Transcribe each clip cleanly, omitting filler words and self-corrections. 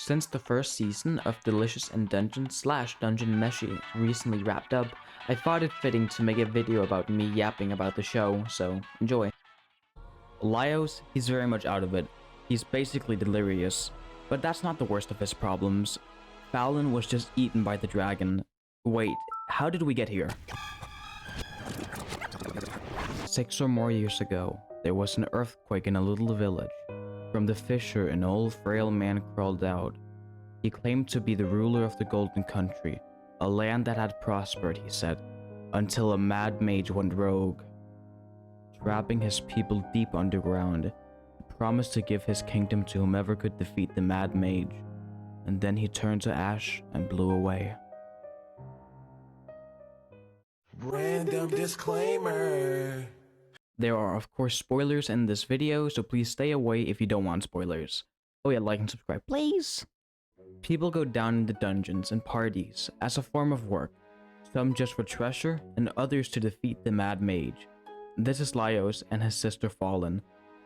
Since the first season of Delicious in Dungeon / Dungeon Meshi recently wrapped up, I thought it fitting to make a video about me yapping about the show, so enjoy. Laios, he's very much out of it. He's basically delirious, but that's not the worst of his problems. Fallon was just eaten by the dragon. Wait, how did we get here? 6 or more years ago, there was an earthquake in a little village. From the fissure, an old frail man crawled out. He claimed to be the ruler of the Golden Country, a land that had prospered, he said, until a mad mage went rogue. Trapping his people deep underground, he promised to give his kingdom to whomever could defeat the mad mage, and then he turned to ash and blew away. Random disclaimer. There are of course spoilers in this video, so please stay away if you don't want spoilers. Oh yeah, like and subscribe, please! People go down into dungeons and parties as a form of work, some just for treasure and others to defeat the mad mage. This is Laios and his sister Fallen.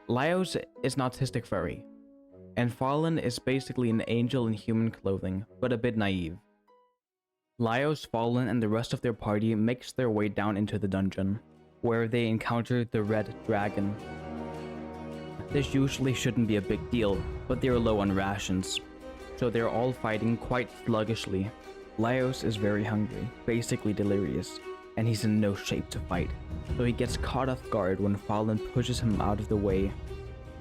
Laios is an autistic furry, and Fallen is basically an angel in human clothing, but a bit naive. Laios, Fallen, and the rest of their party makes their way down into the dungeon, where they encounter the red dragon. This usually shouldn't be a big deal, but they're low on rations, so they're all fighting quite sluggishly. Laios is very hungry, basically delirious, and he's in no shape to fight, so he gets caught off guard when Fallen pushes him out of the way,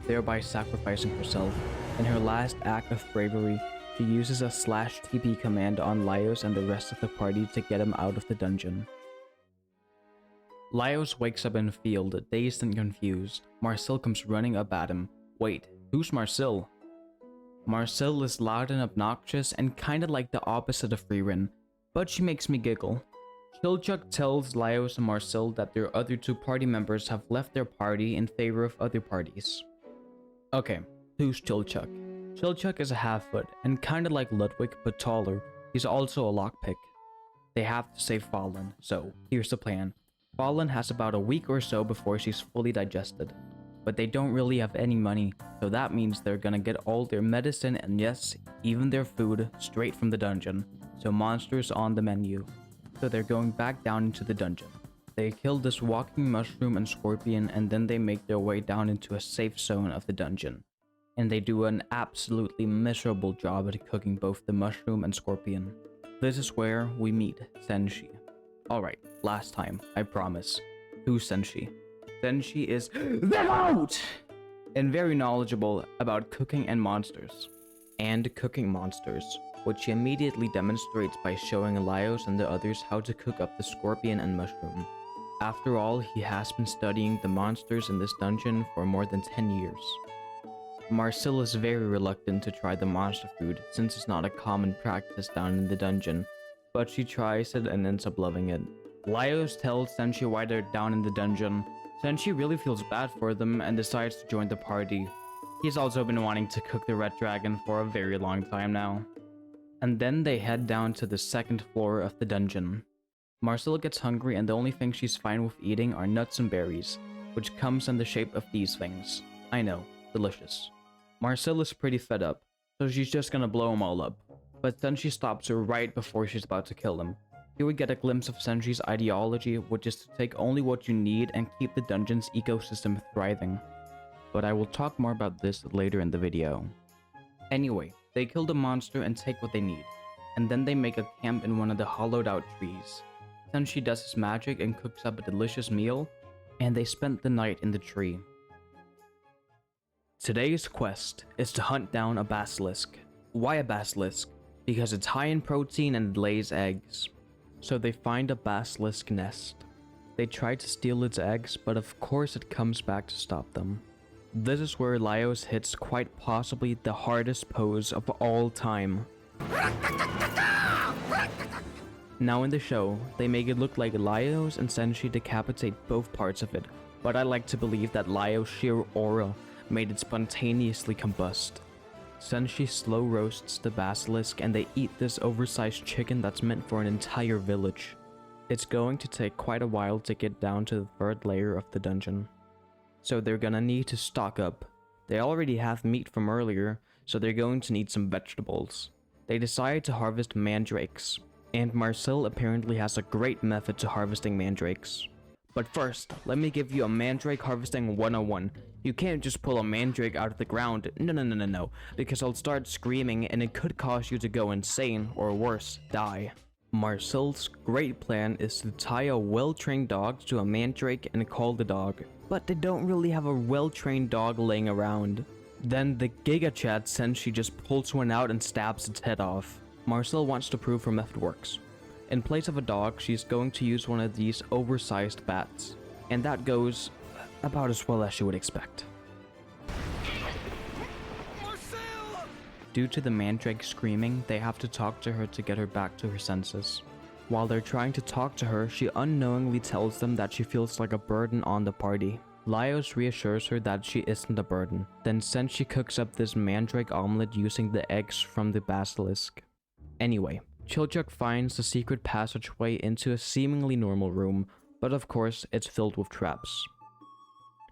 thereby sacrificing herself. In her last act of bravery, she uses a /TP command on Laios and the rest of the party to get him out of the dungeon. Laios wakes up in the field, dazed and confused. Marcel comes running up at him. Wait, who's Marcel? Marcel is loud and obnoxious and kinda like the opposite of Freerin, but she makes me giggle. Chilchuck tells Laios and Marcel that their other 2 party members have left their party in favor of other parties. Okay, who's Chilchuck? Chilchuck is a half-foot and kinda like Ludwig but taller. He's also a lockpick. They have to save Fallen, so here's the plan. Fallen has about a week or so before she's fully digested, but they don't really have any money, so that means they're gonna get all their medicine and yes, even their food straight from the dungeon, so monsters on the menu. So they're going back down into the dungeon. They kill this walking mushroom and scorpion and then they make their way down into a safe zone of the dungeon. And they do an absolutely miserable job at cooking both the mushroom and scorpion. This is where we meet Senshi. Alright, last time, I promise. Who's Senshi? Senshi is the goat! And very knowledgeable about cooking and monsters. And cooking monsters, which he immediately demonstrates by showing Laios and the others how to cook up the scorpion and mushroom. After all, he has been studying the monsters in this dungeon for more than 10 years. Marcel is very reluctant to try the monster food since it's not a common practice down in the dungeon, but she tries it and ends up loving it. Laios tells Senshi why they're down in the dungeon. Senshi really feels bad for them and decides to join the party. He's also been wanting to cook the red dragon for a very long time now. And then they head down to the 2nd floor of the dungeon. Marcel gets hungry and the only thing she's fine with eating are nuts and berries, which comes in the shape of these things. I know, delicious. Marcel is pretty fed up, so she's just gonna blow them all up. But Senshi stops her right before she's about to kill them. Here we get a glimpse of Senshi's ideology, which is to take only what you need and keep the dungeon's ecosystem thriving. But I will talk more about this later in the video. Anyway, they kill the monster and take what they need, and then they make a camp in one of the hollowed out trees. Senshi does his magic and cooks up a delicious meal, and they spent the night in the tree. Today's quest is to hunt down a basilisk. Why a basilisk? Because it's high in protein and it lays eggs. So they find a basilisk nest. They try to steal its eggs, but of course it comes back to stop them. This is where Laios hits quite possibly the hardest pose of all time. Now in the show, they make it look like Laios and Senshi decapitate both parts of it, but I like to believe that Laios' sheer aura made it spontaneously combust. Senshi slow roasts the basilisk and they eat this oversized chicken that's meant for an entire village. It's going to take quite a while to get down to the 3rd layer of the dungeon, so they're gonna need to stock up. They already have meat from earlier, so they're going to need some vegetables. They decide to harvest mandrakes, and Marcel apparently has a great method to harvesting mandrakes. But first, let me give you a mandrake harvesting 101. You can't just pull a mandrake out of the ground, no, because I'll start screaming and it could cause you to go insane, or worse, die. Marcel's great plan is to tie a well-trained dog to a mandrake and call the dog, but they don't really have a well-trained dog laying around. Then the Giga Chad Senshi just pulls one out and stabs its head off. Marcel wants to prove her method works. In place of a dog, she's going to use one of these oversized bats. And that goes about as well as she would expect. Marcel! Due to the mandrake screaming, they have to talk to her to get her back to her senses. While they're trying to talk to her, she unknowingly tells them that she feels like a burden on the party. Laios reassures her that she isn't a burden. Then Senshi cooks up this mandrake omelet using the eggs from the basilisk. Anyway, Chilchuk finds the secret passageway into a seemingly normal room, but of course it's filled with traps.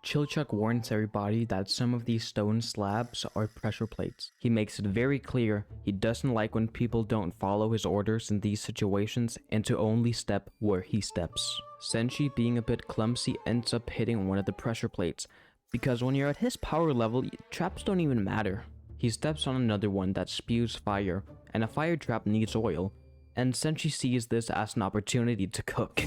Chilchuk warns everybody that some of these stone slabs are pressure plates. He makes it very clear he doesn't like when people don't follow his orders in these situations and to only step where he steps. Senshi, being a bit clumsy, ends up hitting one of the pressure plates, because when you're at his power level, traps don't even matter. He steps on another one that spews fire, and a fire trap needs oil, and Senshi sees this as an opportunity to cook.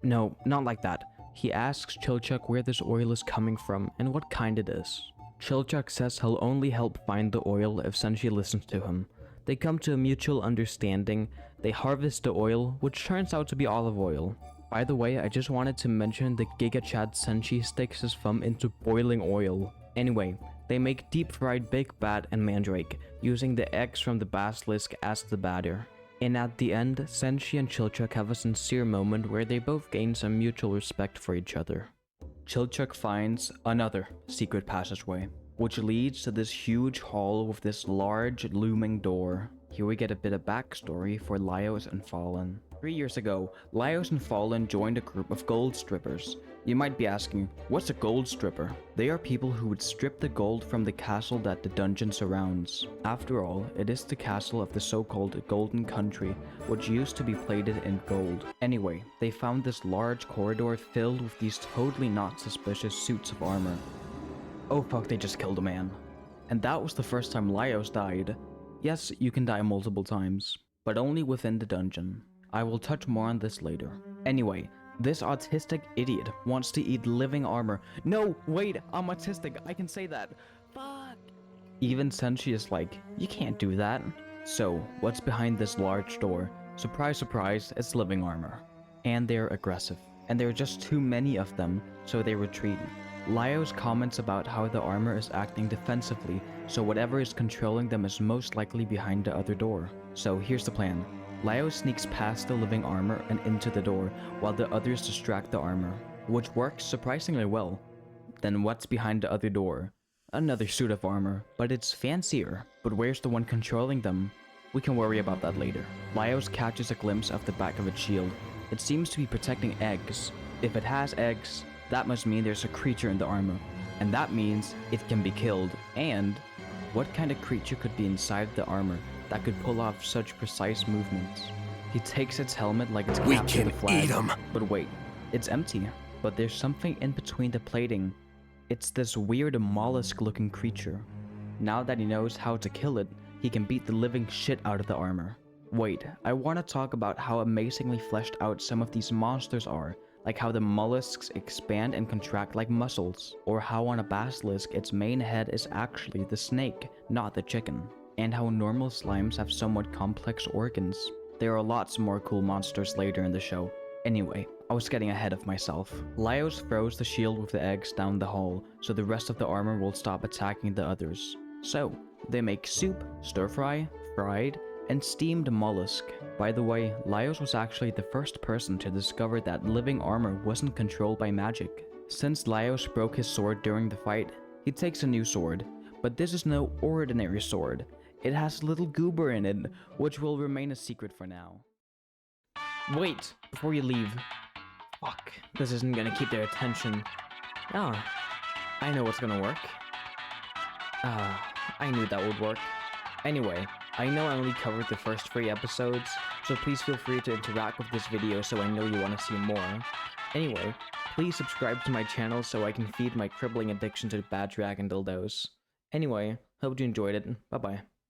No, not like that. He asks Chilchuk where this oil is coming from and what kind it is. Chilchuk says he'll only help find the oil if Senshi listens to him. They come to a mutual understanding. They harvest the oil, which turns out to be olive oil. By the way, I just wanted to mention the Giga Chad Senshi sticks his thumb into boiling oil. Anyway, they make deep-fried big bat and mandrake, using the eggs from the basilisk as the batter. And at the end, Senshi and Chilchuk have a sincere moment where they both gain some mutual respect for each other. Chilchuk finds another secret passageway, which leads to this huge hall with this large looming door. Here we get a bit of backstory for Laios and Fallen. 3 years ago, Laios and Fallen joined a group of gold strippers. You might be asking, what's a gold stripper? They are people who would strip the gold from the castle that the dungeon surrounds. After all, it is the castle of the so-called Golden Country, which used to be plated in gold. Anyway, they found this large corridor filled with these totally not suspicious suits of armor. Oh fuck, they just killed a man. And that was the first time Laios died. Yes, you can die multiple times, but only within the dungeon. I will touch more on this later. Anyway, this autistic idiot wants to eat living armor. No, wait, I'm autistic, I can say that. Fuck. Even Senshi is like, you can't do that. So, what's behind this large door? Surprise, surprise, it's living armor. And they're aggressive. And there are just too many of them, so they retreat. Laios comments about how the armor is acting defensively, so whatever is controlling them is most likely behind the other door. So here's the plan. Laios sneaks past the living armor and into the door, while the others distract the armor, which works surprisingly well. Then what's behind the other door? Another suit of armor, but it's fancier. But where's the one controlling them? We can worry about that later. Laios catches a glimpse of the back of its shield. It seems to be protecting eggs. If it has eggs, that must mean there's a creature in the armor, and that means it can be killed. And what kind of creature could be inside the armor that could pull off such precise movements? He takes its helmet like it's We capped can with a flag. eat 'em. But wait, it's empty. But there's something in between the plating. It's this weird mollusk-looking creature. Now that he knows how to kill it, he can beat the living shit out of the armor. Wait, I want to talk about how amazingly fleshed out some of these monsters are, like how the mollusks expand and contract like muscles, or how on a basilisk its main head is actually the snake, not the chicken, and how normal slimes have somewhat complex organs. There are lots more cool monsters later in the show. Anyway, I was getting ahead of myself. Laios throws the shield with the eggs down the hall, so the rest of the armor will stop attacking the others. So, they make soup, stir-fry, fried, and steamed mollusk. By the way, Laios was actually the first person to discover that living armor wasn't controlled by magic. Since Laios broke his sword during the fight, he takes a new sword, but this is no ordinary sword. It has a little goober in it, which will remain a secret for now. Wait, before you leave. Fuck, this isn't gonna keep their attention. Ah, I know what's gonna work. I knew that would work. Anyway, I know I only covered the first 3 episodes, so please feel free to interact with this video so I know you want to see more. Anyway, please subscribe to my channel so I can feed my crippling addiction to bad dragon dildos. Anyway, hope you enjoyed it. Bye bye.